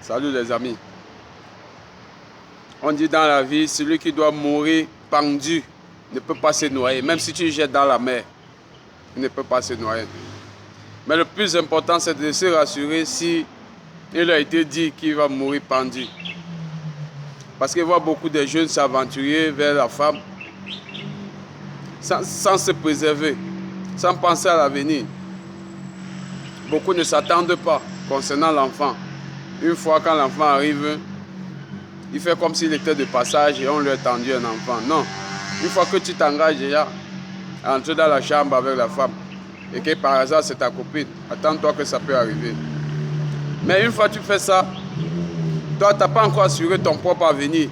Salut les amis. On dit dans la vie, celui qui doit mourir pendu ne peut pas se noyer. Même si tu jettes dans la mer, il ne peut pas se noyer. Mais le plus important, c'est de se rassurer si il a été dit qu'il va mourir pendu. Parce qu'il voit beaucoup de jeunes s'aventurer vers la femme sans se préserver, sans penser à l'avenir. Beaucoup ne s'attendent pas concernant l'enfant. Une fois quand l'enfant arrive, il fait comme s'il était de passage et on lui a tendu un enfant. Non. Une fois que tu t'engages déjà à entrer dans la chambre avec la femme et que par hasard c'est ta copine, attends-toi que ça peut arriver. Mais une fois que tu fais ça, toi tu n'as pas encore assuré ton propre avenir.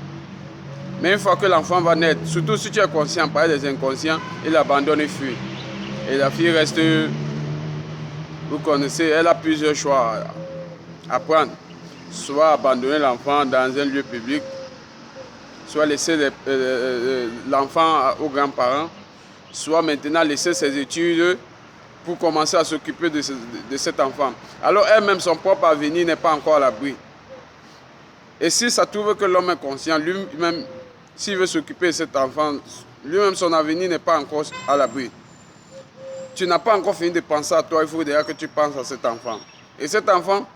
Mais une fois que l'enfant va naître, surtout si tu es conscient, par des inconscients, il abandonne et fuit. Et la fille reste, vous connaissez, elle a plusieurs choix à prendre. Soit abandonner l'enfant dans un lieu public, soit laisser l'enfant aux grands-parents, soit maintenant laisser ses études pour commencer à s'occuper de cet enfant. Alors elle-même, son propre avenir n'est pas encore à l'abri. Et si ça trouve que l'homme est conscient, lui-même, s'il veut s'occuper de cet enfant, lui-même, son avenir n'est pas encore à l'abri. Tu n'as pas encore fini de penser à toi, il faut déjà que tu penses à cet enfant. Et cet enfant,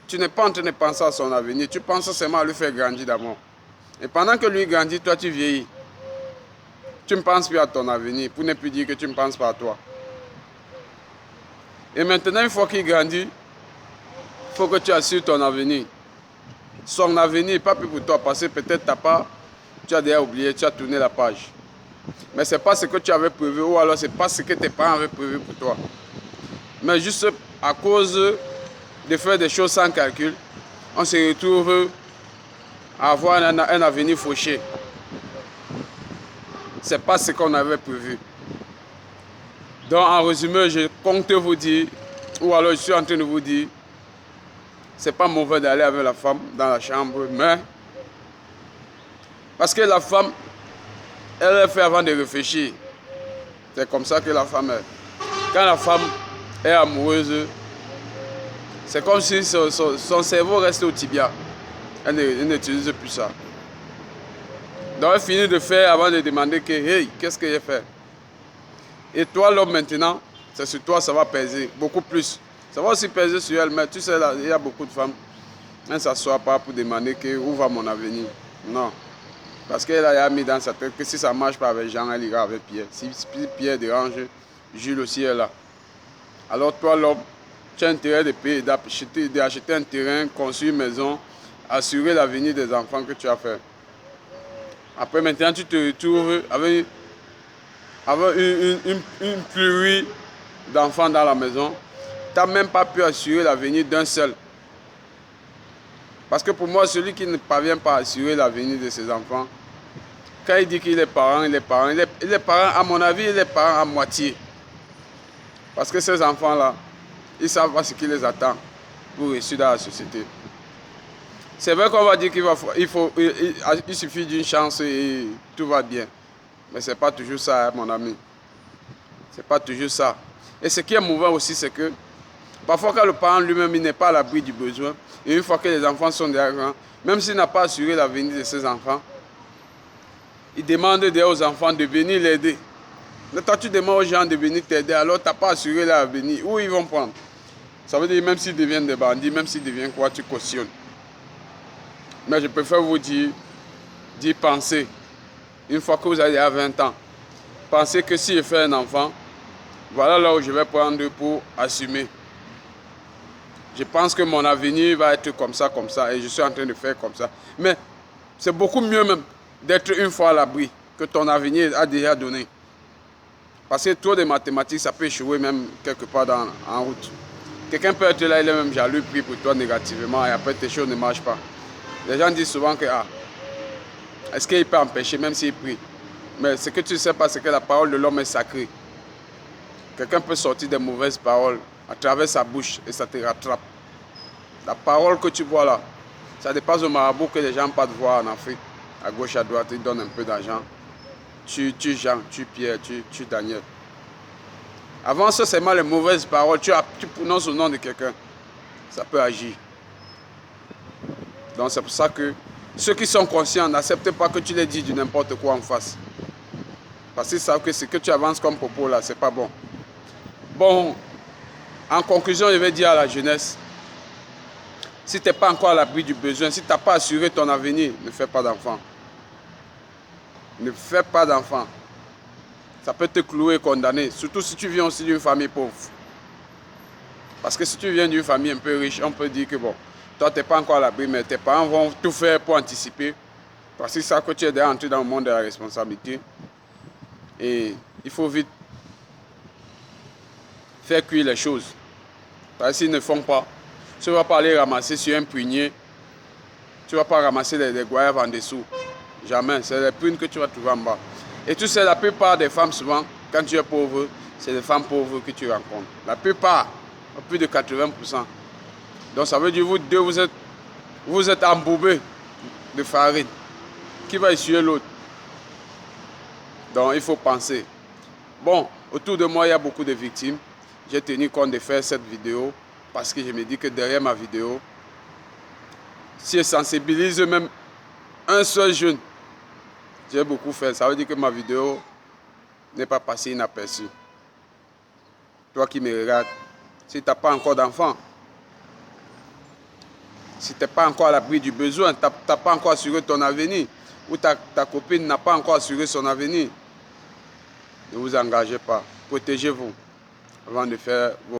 tu n'es pas en train de penser à son avenir, tu penses seulement à lui faire grandir d'abord. Et pendant que lui grandit, toi tu vieillis. Tu ne penses plus à ton avenir, pour ne plus dire que tu ne penses pas à toi. Et maintenant, une fois qu'il grandit, il faut que tu assures ton avenir. Son avenir, pas plus pour toi, parce que peut-être tu as déjà oublié, tu as tourné la page. Mais ce n'est pas ce que tu avais prévu, ou alors ce n'est pas ce que tes parents avaient prévu pour toi. Mais juste à cause de faire des choses sans calcul, on se retrouve à avoir un avenir fauché. Ce n'est pas ce qu'on avait prévu. Donc en résumé, je compte vous dire, ou alors je suis en train de vous dire, ce n'est pas mauvais d'aller avec la femme dans la chambre, mais parce que la femme, elle est faite avant de réfléchir. C'est comme ça que la femme est. Quand la femme est amoureuse, c'est comme si son cerveau reste au tibia. Elle n'utilise plus ça. Donc elle finit de faire avant de demander que, hey, qu'est-ce que j'ai fait? Et toi, l'homme, maintenant, c'est sur toi, ça va peser beaucoup plus. Ça va aussi peser sur elle, mais tu sais, là, il y a beaucoup de femmes, elles ne s'assoient pas pour demander que, où va mon avenir. Non. Parce qu'elle a mis dans sa tête que si ça ne marche pas avec Jean, elle ira avec Pierre. Si Pierre dérange, Jules aussi est là. Alors toi, l'homme, tu as intérêt d'acheter un terrain, construire une maison, assurer l'avenir des enfants que tu as fait. Après, maintenant, tu te retrouves avec une pluie d'enfants dans la maison. Tu n'as même pas pu assurer l'avenir d'un seul. Parce que pour moi, celui qui ne parvient pas à assurer l'avenir de ses enfants, quand il dit qu'il est parent, il est parent. Il est parent, à mon avis, il est parent à moitié. Parce que ces enfants-là, ils ne savent pas ce qui les attend pour réussir dans la société. C'est vrai qu'on va dire qu'il suffit d'une chance et tout va bien. Mais ce n'est pas toujours ça, hein, mon ami. Ce n'est pas toujours ça. Et ce qui est mauvais aussi, c'est que parfois quand le parent lui-même n'est pas à l'abri du besoin, et une fois que les enfants sont déjà grands, même s'il n'a pas assuré l'avenir de ses enfants, il demande aux enfants de venir l'aider. Mais toi, tu demandes aux gens de venir t'aider, alors tu n'as pas assuré l'avenir. Où ils vont prendre? Ça veut dire même s'ils deviennent des bandits, même s'ils deviennent quoi, tu cautionnes. Mais je préfère vous dire penser. Une fois que vous avez à 20 ans, pensez que si je fais un enfant, voilà là où je vais prendre pour assumer. Je pense que mon avenir va être comme ça, et je suis en train de faire comme ça. Mais c'est beaucoup mieux même d'être une fois à l'abri que ton avenir a déjà donné. Parce que trop de mathématiques, ça peut échouer même quelque part en route. Quelqu'un peut être là, il est même jaloux, pris pour toi négativement, et après tes choses ne marchent pas. Les gens disent souvent que, est-ce qu'il peut empêcher, même s'il prie? Mais ce que tu ne sais pas, c'est que la parole de l'homme est sacrée. Quelqu'un peut sortir des mauvaises paroles à travers sa bouche et ça te rattrape. La parole que tu vois là, ça dépasse au marabout que les gens n'ont pas de voix en Afrique. À gauche, à droite, ils donnent un peu d'argent. Tu Jean, tu Pierre, tu Daniel. Avant ça, c'est mal les mauvaises paroles. Tu prononces le nom de quelqu'un. Ça peut agir. Donc c'est pour ça que ceux qui sont conscients n'acceptent pas que tu les dis du n'importe quoi en face. Parce qu'ils savent que ce que tu avances comme propos là, c'est pas bon. Bon, en conclusion, je vais dire à la jeunesse, si tu n'es pas encore à l'abri du besoin, si tu n'as pas assuré ton avenir, ne fais pas d'enfant. Ne fais pas d'enfant. Ça peut te clouer et condamner, surtout si tu viens aussi d'une famille pauvre. Parce que si tu viens d'une famille un peu riche, on peut dire que bon, toi tu n'es pas encore à l'abri, mais tes parents vont tout faire pour anticiper. Parce qu'ils savent que tu es déjà entré dans le monde de la responsabilité. Et il faut vite faire cuire les choses. Parce que s'ils ne font pas, tu ne vas pas aller ramasser sur un prunier. Tu ne vas pas ramasser les goyaves en dessous. Jamais. C'est les prunes que tu vas trouver en bas. Et tu sais, la plupart des femmes, souvent, quand tu es pauvre, c'est des femmes pauvres que tu rencontres. La plupart, plus de 80%. Donc ça veut dire que vous deux, vous êtes embourbés de farine. Qui va essuyer l'autre? Donc il faut penser. Bon, autour de moi, il y a beaucoup de victimes. J'ai tenu compte de faire cette vidéo parce que je me dis que derrière ma vidéo, si je sensibilise même un seul jeune, j'ai beaucoup fait. Ça veut dire que ma vidéo n'est pas passée inaperçue. Toi qui me regardes, si tu n'as pas encore d'enfant, si tu n'es pas encore à l'abri du besoin, tu n'as pas encore assuré ton avenir, ou ta copine n'a pas encore assuré son avenir, ne vous engagez pas. Protégez-vous avant de faire vos